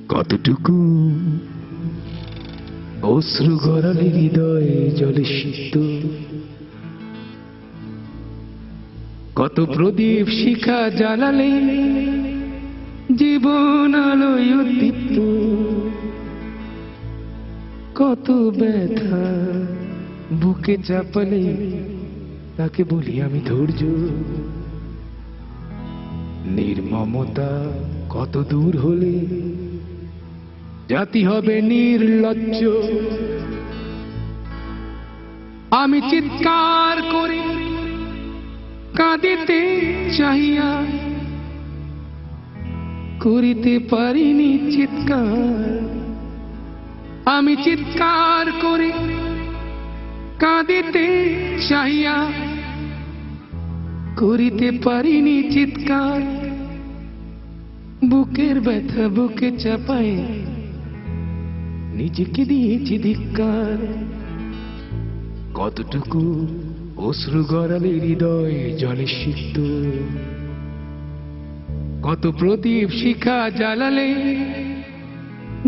কতটুকু অশ্রু গড়ালে হৃদয়ে জলে সিক্ত, কত প্রদীপ শিখা জ্বালালে জীবন আলোয় উদ্দীপ্ত, কত ব্যথা বুকে চাপালে তাকে বলি আমি ধৈর্য। নির্মমতা কত দূর হলে জাতি হবে নির্লজ্জ। আমি চিৎকার করে কাঁদিতে চাহিয়া করিতে পারিনি চিৎকার। আমি চিৎকার করে কাঁদিতে চাহিয়া করিতে পারিনি চিৎকার। বুকের ব্যথা বুকে চাপায় নিজেকে দিয়েছি ধিক্কার। কতটুকু অশ্রু গড়ালে হৃদয় জলে সিক্ত, কত প্রদীপ শিখা জ্বালালে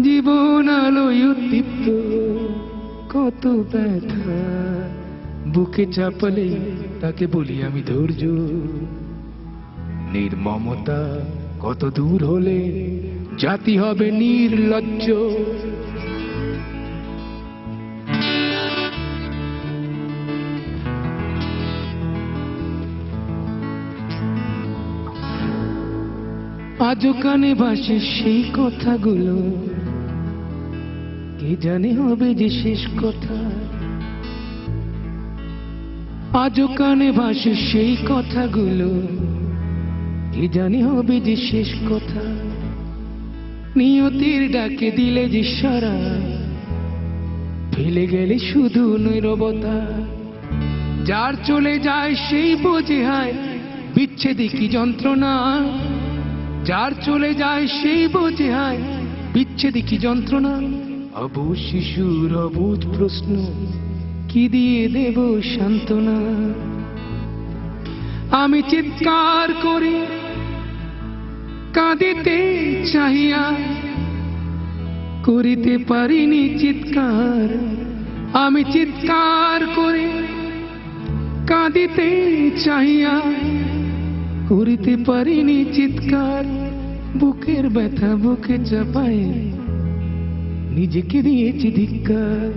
জীবন আলোয় উদ্দীপ্ত, কত ব্যথা বুকে চাপালে তাকে বলি আমি ধৈর্য। নির্মমতা কত দূর হলে জাতি হবে নির্লজ্জ। আজও কানে ভাসে সেই কথাগুলো, কে জানে হবে যে শেষ কথা। আজও কানে ভাসে সেই কথাগুলো, কে জানে হবে যে শেষ কথা। নিয়তির ডাকে দিলে যে সারা, ফেলে গেলে শুধু নীরবতা। যার চলে যায় সেই বোঝে হায় বিচ্ছেদে কি যন্ত্রণা। যার চলে যায় সেই বোঝে হায় বিচ্ছেদে কি যন্ত্রণা। অবুঝ শিশুর অবুঝ প্রশ্ন, কি দিয়ে দেব সান্ত্বনা। আমি চিৎকার করে কাঁদিতে চাহিয়া করিতে পারিনি চিৎকার। আমি চিৎকার করে কাঁদিতে চাহিয়া করিতে পারিনি চিৎকার। বুকের ব্যথা বুকে চাপায় নিজেকে দিয়েছি ধিক্কার।